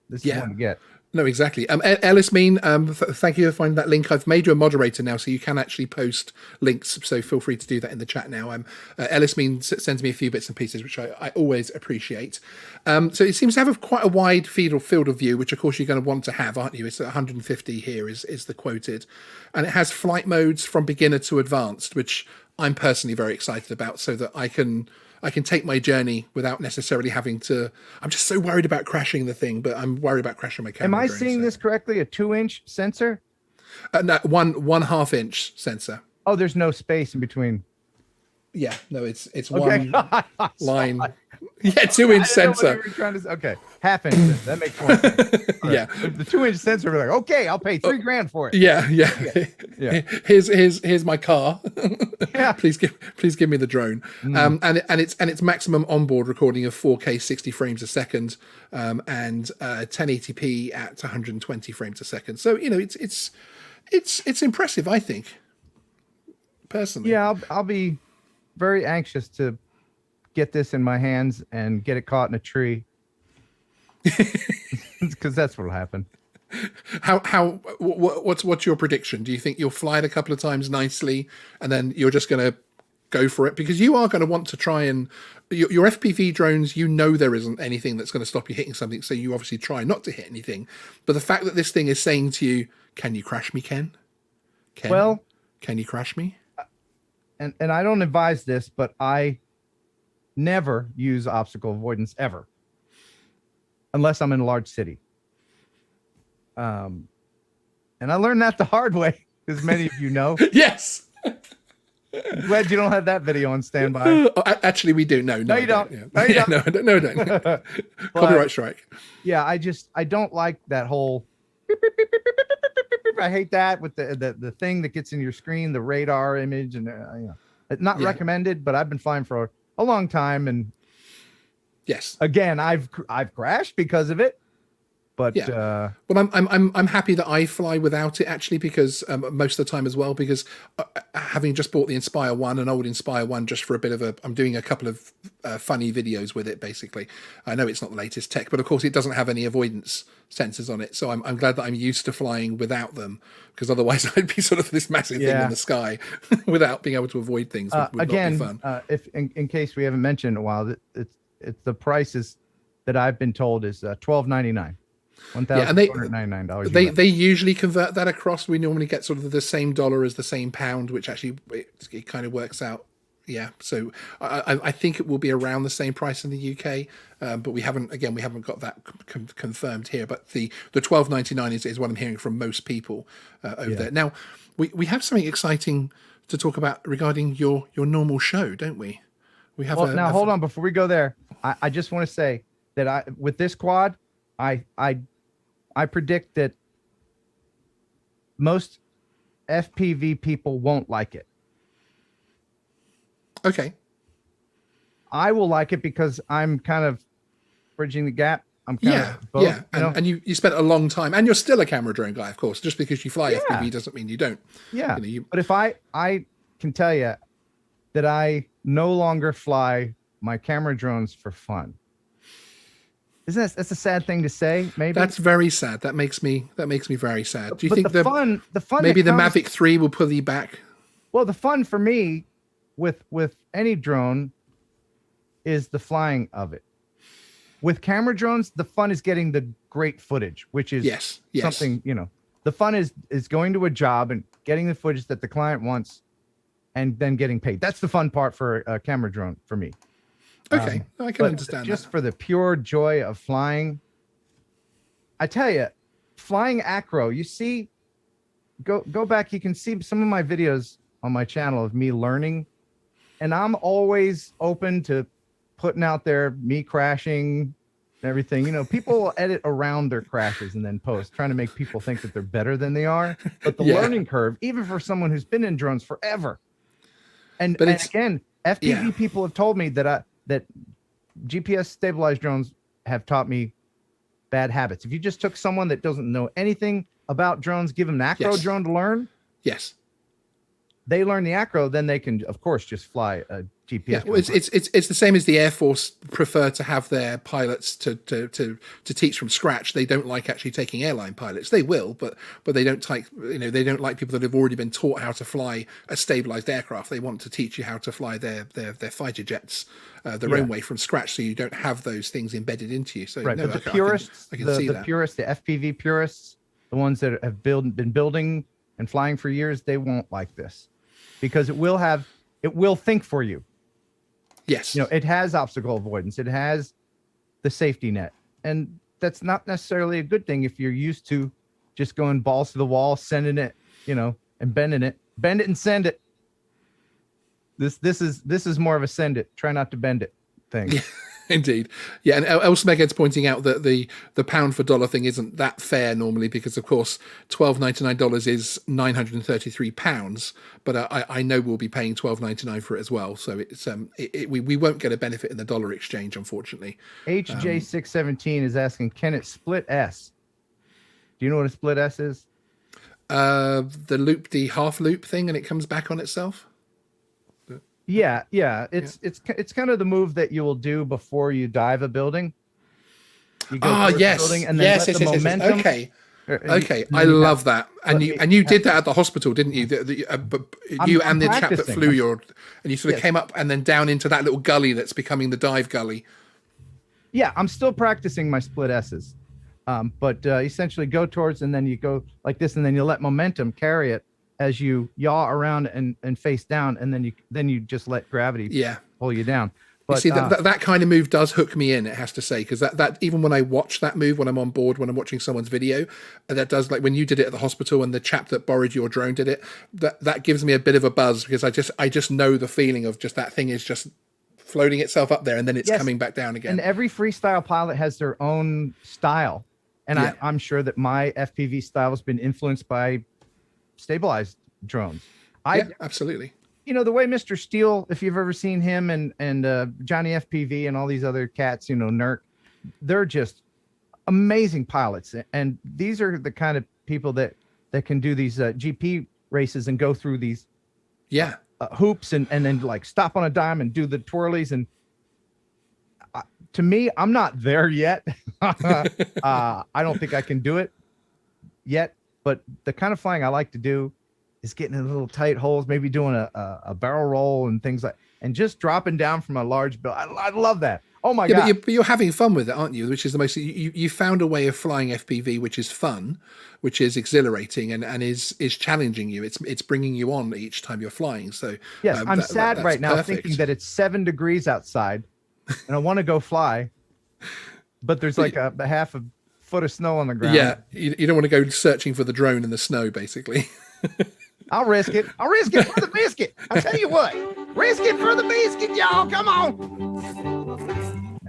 this is one to get. No,
exactly. Ellis Mean, thank you for finding that link. I've made you a moderator now, so you can actually post links. So feel free to do that in the chat now. Ellis Mean sends me a few bits and pieces, which I always appreciate. So it seems to have quite a wide field of view, which of course you're going to want to have, aren't you? It's 150 here is the quoted. And it has flight modes from beginner to advanced, which I'm personally very excited about, so that I can take my journey without necessarily having to. I'm just so worried about crashing the thing, but I'm worried about crashing my camera.
Am I seeing this correctly? A 2-inch sensor?
No, 1.5 inch sensor.
Oh, there's no space in between.
Yeah, no, it's okay. One line. Yeah, 2-inch sensor.
Okay, half inch. That makes more sense.
Yeah,
the 2-inch sensor. We're like, okay, I'll pay $3,000 for it.
Yeah. Here's my car.
Yeah.
Please give me the drone. And it's maximum onboard recording of 4K 60 frames a second, and 1080p at 120 frames a second. So it's impressive, I think. Personally.
Yeah, I'll be very anxious to get this in my hands and get it caught in a tree, because that's what'll happen.
What's your prediction? Do you think you'll fly it a couple of times nicely and then you're just going to go for it, because you are going to want to try and your FPV drones, there isn't anything that's going to stop you hitting something, so you obviously try not to hit anything. But the fact that this thing is saying to you, can you crash me, Ken?
Well,
can you crash me?
And I don't advise this, but I never use obstacle avoidance ever, unless I'm in a large city. And I learned that the hard way, as many of you know.
Yes.
I'm glad you don't have that video on standby.
Actually, we do. No,
you don't.
Yeah.
No, you don't.
No, don't. Copyright strike.
Yeah, I don't like that whole. I hate that with the thing that gets in your screen, the radar image, and it's not recommended. But I've been flying for a long time, and
yes,
again, I've crashed because of it. But
well, I'm happy that I fly without it, actually, because most of the time as well, because having just bought the Inspire 1, an old Inspire 1, just for a bit of I'm doing a couple of funny videos with it, basically. I know it's not the latest tech, but of course it doesn't have any avoidance sensors on it, so I'm glad that I'm used to flying without them, because otherwise I'd be sort of this massive thing in the sky without being able to avoid things. Would
again,
not be fun.
If in case we haven't mentioned in a while, it's the prices that I've been told is $12.99. $1,499.
They usually convert that across. We normally get sort of the same dollar as the same pound, which actually it kind of works out. Yeah, so I think it will be around the same price in the UK, but we haven't got that confirmed here. But the $12.99 is what I'm hearing from most people over there. Now we have something exciting to talk about regarding your normal show, don't we? We have.
Well, hold on before we go there. I just want to say that with this quad, I predict that most FPV people won't like it.
Okay.
I will like it because I'm kind of bridging the gap. I'm kind of both,
and you spent a long time, and you're still a camera drone guy, of course. Just because you fly FPV doesn't mean you don't.
Yeah. But if I can tell you that I no longer fly my camera drones for fun. That's a sad thing to say, maybe?
That's very sad. That makes me very sad. Do you think
the fun
maybe the Mavic 3 will pull you back?
Well, the fun for me with any drone is the flying of it. With camera drones, the fun is getting the great footage, which is something, the fun is going to a job and getting the footage that the client wants and then getting paid. That's the fun part for a camera drone for me.
Okay, I can understand
just
that.
for the pure joy of flying, I tell you, flying acro, you see, go back, you can see some of my videos on my channel of me learning, and I'm always open to putting out there me crashing and everything. People will edit around their crashes and then post, trying to make people think that they're better than they are. But the learning curve, even for someone who's been in drones forever, and again, FPV people have told me that that GPS stabilized drones have taught me bad habits. If you just took someone that doesn't know anything about drones, give them an acro drone to learn.
Yes.
They learn the acro, then they can, of course, just fly a GPS.
Yeah, well, it's the same as the Air Force prefer to have their pilots to teach from scratch. They don't like actually taking airline pilots. They will, but they don't take, they don't like people that have already been taught how to fly a stabilized aircraft. They want to teach you how to fly their fighter jets their own way from scratch, so you don't have those things embedded into you. So
right, but the purists, I can see the purists, the FPV purists, the ones that have been building and flying for years, they won't like this. Because it will think for you.
Yes.
It has obstacle avoidance. It has the safety net. And that's not necessarily a good thing if you're used to just going balls to the wall, sending it, and bending it. Bend it and send it. This is more of a send it, try not to bend it thing.
Indeed. Yeah, and Elsmeged's pointing out that the pound for dollar thing isn't that fair normally, because of course $12.99 is £933, but I know we'll be paying $12.99 for it as well, so it's we won't get a benefit in the dollar exchange, unfortunately.
HJ617 is asking, can it split S? Do you know what a split S is?
The half loop thing, and it comes back on itself.
Yeah. It's kind of the move that you will do before you dive a building. You go
yes,
building and then let the momentum.
Okay. Okay, I love that. And you did that at the hospital, didn't you? You and the chap that flew and you sort of came up and then down into that little gully that's becoming the dive gully.
Yeah, I'm still practicing my split S's. But essentially go towards, and then you go like this, and then you let momentum carry it as you yaw around and face down, and then you just let gravity pull you down. But
you see, that kind of move does hook me in, it has to say, because that even when I watch that move, when I'm on board, when I'm watching someone's video, that does, like when you did it at the hospital and the chap that borrowed your drone did it, that gives me a bit of a buzz, because I just know the feeling of just that thing is just floating itself up there and then it's coming back down again.
And every freestyle pilot has their own style. And I'm sure that my FPV style has been influenced by stabilized drones.
Absolutely.
You know, the way Mr. Steele, if you've ever seen him and Johnny FPV and all these other cats, you know, Nurk, they're just amazing pilots. And these are the kind of people that can do these GP races and go through these hoops and then like stop on a dime and do the twirlies. And to me, I'm not there yet. I don't think I can do it yet, but the kind of flying I like to do is getting in little tight holes, maybe doing a barrel roll and things like, and just dropping down from a large bill. I love that. Oh my God.
But you're having fun with it, aren't you? Which is the most, you found a way of flying FPV, which is fun, which is exhilarating and is challenging you. It's bringing you on each time you're flying. So
yes, I'm sad right now thinking that it's 7 degrees outside and I want to go fly, but there's like a half a foot of snow on the ground.
Yeah. You don't want to go searching for the drone in the snow, basically.
I'll risk it. I'll risk it for the biscuit. I'll tell you what. Risk it for the biscuit, y'all. Come on.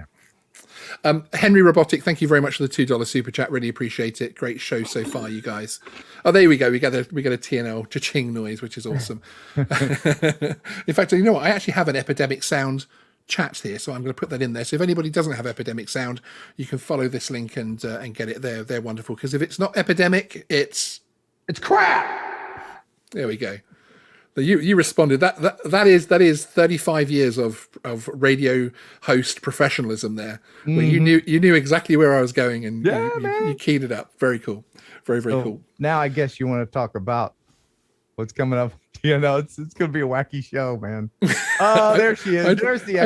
Henry Robotic, thank you very much for the $2 super chat. Really appreciate it. Great show so far, you guys. Oh, there we go. We get a TNL cha-ching noise, which is awesome. In fact, you know what? I actually have an Epidemic Sound chat here, so I'm going to put that in there. So if anybody doesn't have Epidemic Sound, you can follow this link and get it there. They're wonderful, because if it's not epidemic, it's
crap.
There we go. You responded. That is 35 years of radio host professionalism there. Mm-hmm. Where you knew exactly where I was going, and you keyed it up. Very cool. Very cool.
Now I guess you want to talk about what's coming up. You know, it's going to be a wacky show, man. Oh, there she is. There's the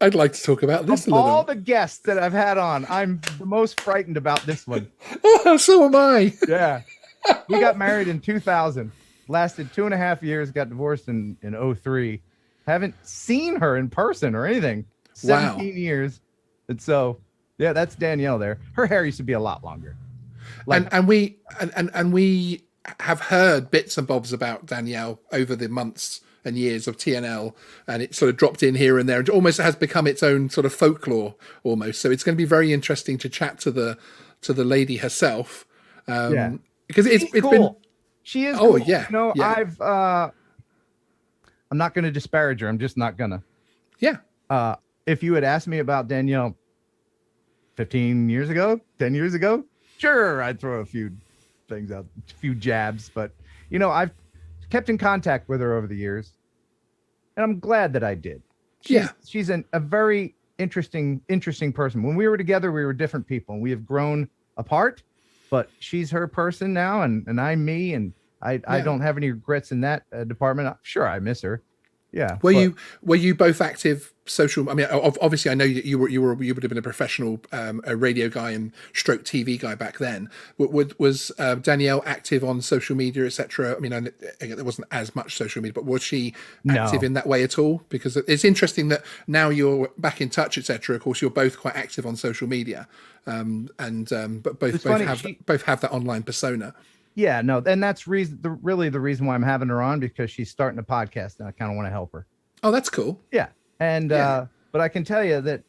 I'd like to talk about this a little.
All the guests that I've had on, I'm the most frightened about this one.
Oh, so am I.
Yeah. We got married in 2000. Lasted 2.5 years, got divorced in 2003. Haven't seen her in person or anything. 17 years. And so, yeah, that's Danielle there. Her hair used to be a lot longer.
And we have heard bits and bobs about Danielle over the months and years of TNL, and it sort of dropped in here and there. It almost has become its own sort of folklore almost. So it's going to be very interesting to chat to the lady herself. Because it's
cool.
been.
She is.
Oh,
cool.
yeah.
You know, I'm not going to disparage her. I'm just not going to.
Yeah.
If you had asked me about Danielle 15 years ago, 10 years ago, sure, I'd throw a few things out, a few jabs. But, you know, I've kept in contact with her over the years, and I'm glad that I did. She's a very interesting person. When we were together, we were different people, and we have grown apart. But she's her person now, and I'm me, and I don't have any regrets in that department. I'm sure I miss her. Yeah.
Were you both active social? I mean, obviously, I know you would have been a professional a radio guy and stroke TV guy back then. Was Danielle active on social media, etc.? I mean, there wasn't as much social media, but was she active in that way at all? Because it's interesting that now you're back in touch, etc. Of course, you're both quite active on social media, but both have that online persona.
Yeah, no, and that's really the reason why I'm having her on, because she's starting a podcast and I kind of want to help her.
Oh, that's cool.
Yeah. And but I can tell you that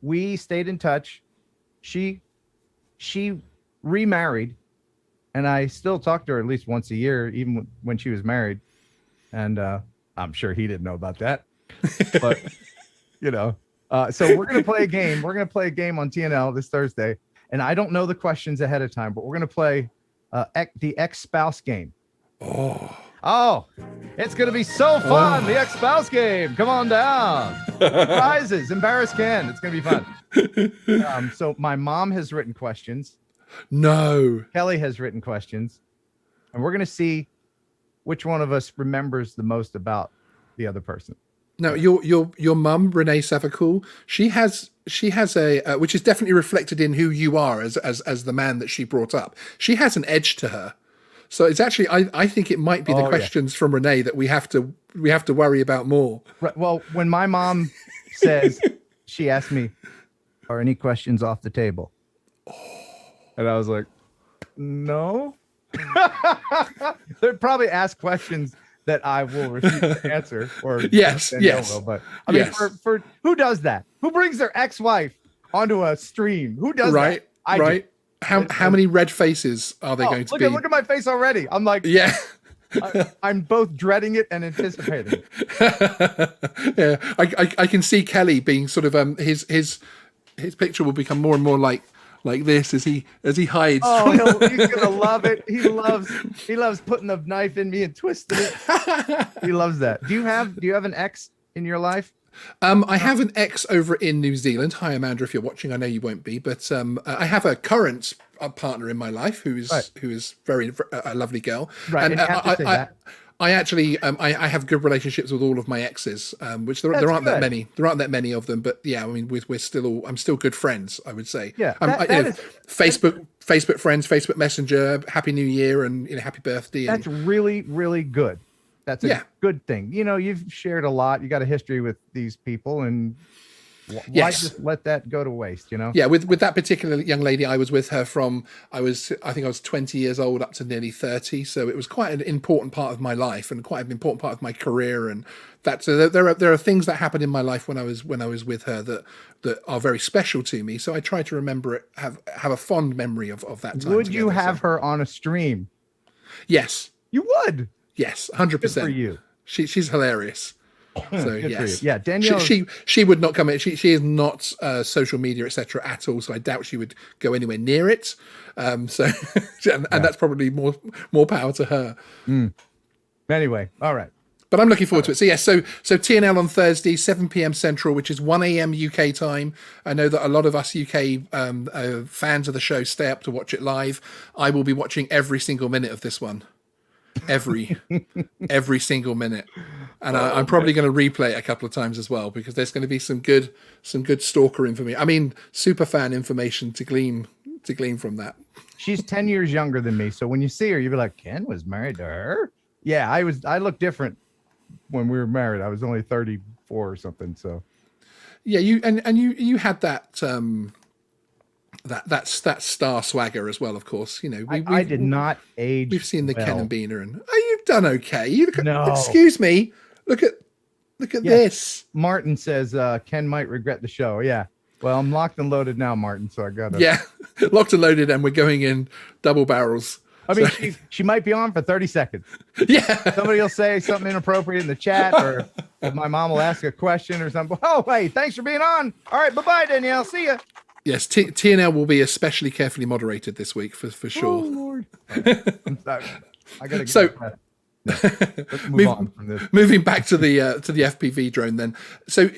we stayed in touch. She remarried, and I still talk to her at least once a year, even when she was married. And I'm sure he didn't know about that. But you know, so we're gonna play a game. We're gonna play a game on TNL this Thursday, and I don't know the questions ahead of time, but we're gonna play the ex-spouse game. Oh, it's going to be so fun. The ex-spouse game. Come on down. Prizes. Embarrass Ken. It's going to be fun. So my mom has written questions.
No.
Kelly has written questions, and we're going to see which one of us remembers the most about the other person.
No, your mum, Renee Savacool, she has a which is definitely reflected in who you are as the man that she brought up. She has an edge to her. So it's actually I think it might be the questions from Renee that we have to worry about more.
Right, well, when my mom says, she asked me, "Are any questions off the table?" And I was like, "No." They'd probably ask questions that I will refuse to answer, or
yes.
Will, but I mean, for who does that? Who brings their ex-wife onto a stream? Who does that?
Right. How many red faces are they going to be?
Look at my face already. I'm like,
yeah.
I'm both dreading it and anticipating.
Yeah, I can see Kelly being sort of his picture will become more and more like this as he hides.
Oh, he's gonna love it. He loves putting the knife in me and twisting it. He loves that. Do you have an ex in your life?
I have an ex over in New Zealand. Hi, Amanda, if you're watching. I know you won't be, but I have a current partner in my life who is very a lovely girl.
Right.
And I actually I have good relationships with all of my exes, which there aren't that many. There aren't that many of them, but yeah, I mean, I'm still good friends, I would say.
Yeah.
Facebook friends, Facebook Messenger, Happy New Year, and Happy Birthday.
That's really, really good. That's a good thing. You've shared a lot. You got a history with these people, and why just let that go to waste?
Yeah, with that particular young lady, I was with her from I think I was 20 years old up to nearly 30. So it was quite an important part of my life and quite an important part of my career. And there are things that happened in my life when I was with her that are very special to me. So I try to remember it, have a fond memory of that time.
Would you have her on a stream?
Yes,
you would.
Yes, 100%.
Good for you.
She's hilarious. So yes,
yeah, Danielle.
She would not come in. She is not social media, etc. at all. So I doubt she would go anywhere near it. And that's probably more power to her.
Anyway, all right.
But I'm looking forward to it. So yes, so TNL on Thursday, 7 p.m. Central, which is 1 a.m. UK time. I know that a lot of us UK fans of the show stay up to watch it live. I will be watching every single minute of this one. Every single minute, and I'm probably going to replay it a couple of times as well, because there's going to be some good stalker information. I mean, super fan information to glean from that.
She's 10 years younger than me, so when you see her, you'll be like, Ken was married to her. Yeah, I look different when we were married. I was only 34 or something. So
yeah, you had that that star swagger as well, of course.
I did not age.
We've seen the
well.
Ken and Beaner, and you've done okay.
No.
Excuse me. Look at this.
Martin says Ken might regret the show. Yeah. Well, I'm locked and loaded now, Martin. So I got
locked and loaded, and we're going in double barrels.
I mean, she might be on for 30 seconds.
Yeah.
Somebody will say something inappropriate in the chat, or my mom will ask a question or something. Oh, hey, thanks for being on. All right, bye-bye, Danielle. See ya.
Yes, TNL will be especially carefully moderated this week for sure.
Oh, Lord. I gotta get let's move on from this.
Moving back to the FPV drone then. So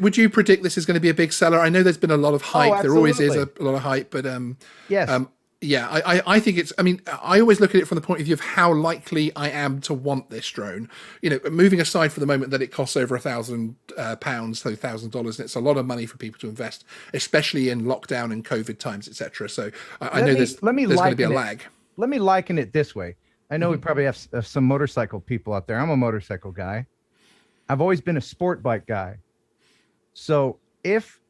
would you predict this is going to be a big seller? I know there's been a lot of hype. There always is a lot of hype, but
yes.
Yeah, I think it's, I mean, I always look at it from the point of view of how likely I am to want this drone. Moving aside for the moment that it costs over £1,000, so $1,000, and it's a lot of money for people to invest, especially in lockdown and COVID times, etc. So I know there's going to be a lag.
Let me liken it this way. I know we probably have some motorcycle people out there. I'm a motorcycle guy. I've always been a sport bike guy. So if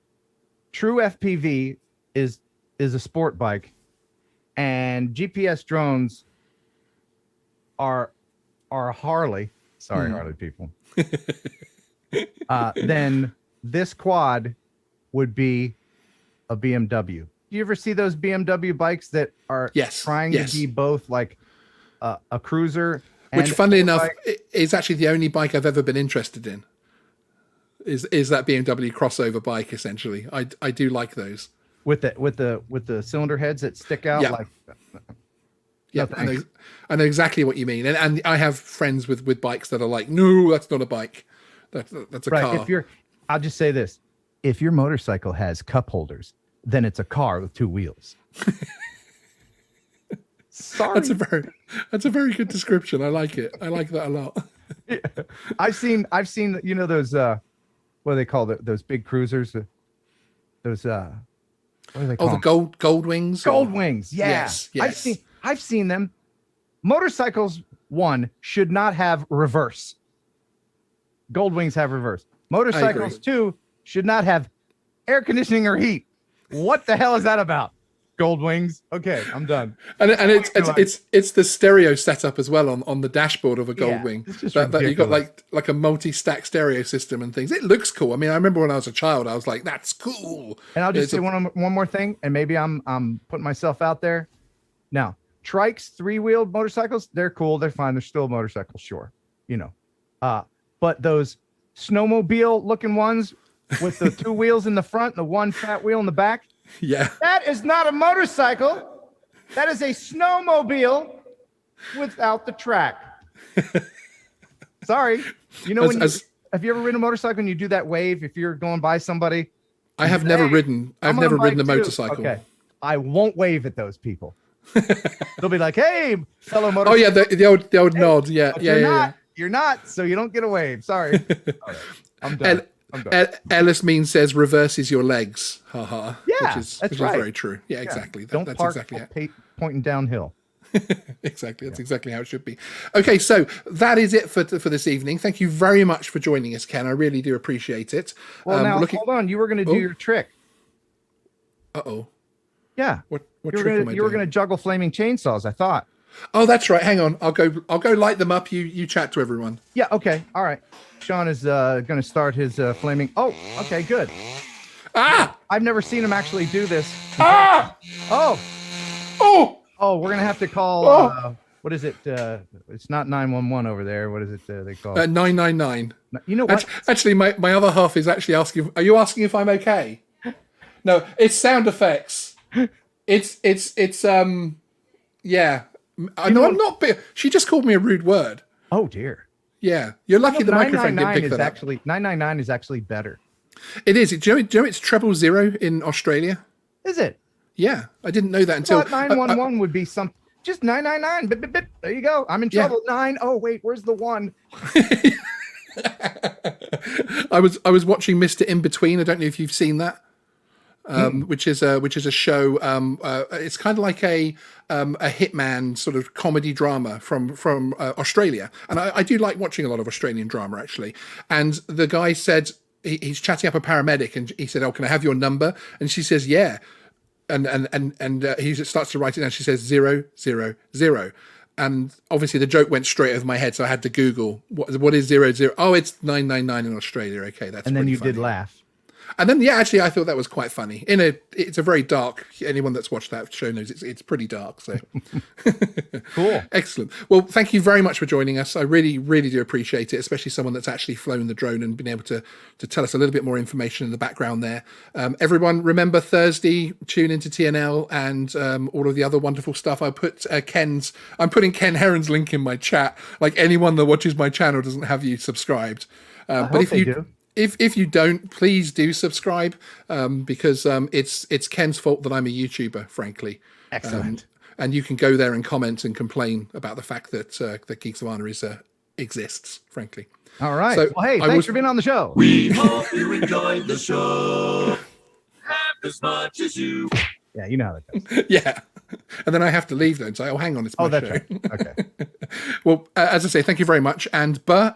true FPV is a sport bike, and GPS drones are Harley. Sorry, Harley people. Then this quad would be a BMW. Do you ever see those BMW bikes that are trying to be both like a cruiser?
Which, funnily enough, is actually the only bike I've ever been interested in. Is that BMW crossover bike? Essentially, I do like those.
With the cylinder heads that stick out, like
I know exactly what you mean, and I have friends with bikes that are like, no, that's not a bike, that's a car.
I'll just say this: if your motorcycle has cup holders, then it's a car with two wheels. Sorry.
That's a very good description. I like it. I like that a lot.
Yeah. I've seen those what do they call it? Those big cruisers, those what do they call
the gold wings.
Gold wings. Yeah.
Yes.
I've seen them. Motorcycles, one, should not have reverse. Gold wings have reverse. Motorcycles, two, should not have air conditioning or heat. What the hell is that about? Gold wings. Okay, I'm done.
And it's the stereo setup as well on the dashboard of a gold wing. That you got like a multi-stack stereo system and things. It looks cool. I mean, I remember when I was a child, I was like, "That's cool."
And I'll just say one more thing, and maybe I'm putting myself out there. Now, trikes, three-wheeled motorcycles, they're cool. They're fine. They're still motorcycles, sure. But those snowmobile-looking ones with the two wheels in the front and the one fat wheel in the back.
Yeah.
That is not a motorcycle. That is a snowmobile without the track. Sorry. Have you ever ridden a motorcycle and you do that wave if you're going by somebody?
I have never ridden. I've never ridden a motorcycle.
Okay. I won't wave at those people. They'll be like, "Hey, fellow motorcycle."
Oh yeah, the old nod. Yeah.
You're not, so you don't get a wave. Sorry. Right. I'm done.
Ellis Mean says reverses your legs. Ha ha.
Yeah,
which is
right.
very true. Yeah, exactly.
Don't
that's
park
exactly
pointing downhill.
Exactly. That's exactly how it should be. Okay, so that is it for this evening. Thank you very much for joining us, Ken. I really do appreciate it.
Well, now hold on. You were going to do your trick.
Uh-oh.
Yeah.
What trick am I doing?
You were going to juggle flaming chainsaws, I thought.
Oh, that's right. Hang on. I'll go light them up. You chat to everyone.
Yeah. Okay. All right. Sean is going to start his flaming. Oh, okay. Good.
Ah!
I've never seen him actually do this.
Ah!
Oh.
Oh!
Oh, we're going to have to call. What is it? It's not 911 over there. What is it they call?
999.
You know what?
Actually, my other half is actually asking. Are you asking if I'm okay? No, it's sound effects. It's yeah. I know I'm not. She just called me a rude word.
Oh dear.
Yeah, you're lucky the microphone didn't pick that up.
999 is actually better.
It is. Do you know it's 000 in Australia?
Is it?
Yeah, I didn't know that until
911 would be some. Just 999. Bip, bip, bip. There you go. I'm in trouble. 9. Oh wait, where's the 1?
I was watching Mr. In Between. I don't know if you've seen that. Which is a show. It's kind of like a hitman sort of comedy drama from Australia, and I do like watching a lot of Australian drama actually. And the guy said he's chatting up a paramedic, and he said, "Oh, can I have your number?" And she says, "Yeah," and he starts to write it down. She says 000. And obviously the joke went straight over my head, so I had to Google what is 00. Oh, it's 999 in Australia. Okay, that's.
And then you
funny.
did laugh.
And then, yeah, actually, I thought that was quite funny. It's a very dark. Anyone that's watched that show knows it's pretty dark. So,
cool,
excellent. Well, thank you very much for joining us. I really, really do appreciate it, especially someone that's actually flown the drone and been able to tell us a little bit more information in the background there. Everyone, remember Thursday, tune into TNL and all of the other wonderful stuff. I'm putting Ken Heron's link in my chat. Like anyone that watches my channel doesn't have you subscribed, but if you do. If you don't, please do subscribe because it's Ken's fault that I'm a YouTuber, frankly.
Excellent.
And you can go there and comment and complain about the fact that Geeks of Honor exists, frankly.
All right. So, well, hey, thanks for being on the show.
We hope you enjoyed the show half as much as you.
Yeah, you know how that goes.
Yeah. And then I have to leave though and say, oh, hang on, it's my show.
Right. Okay.
Well, as I say, thank you very much. And
bye.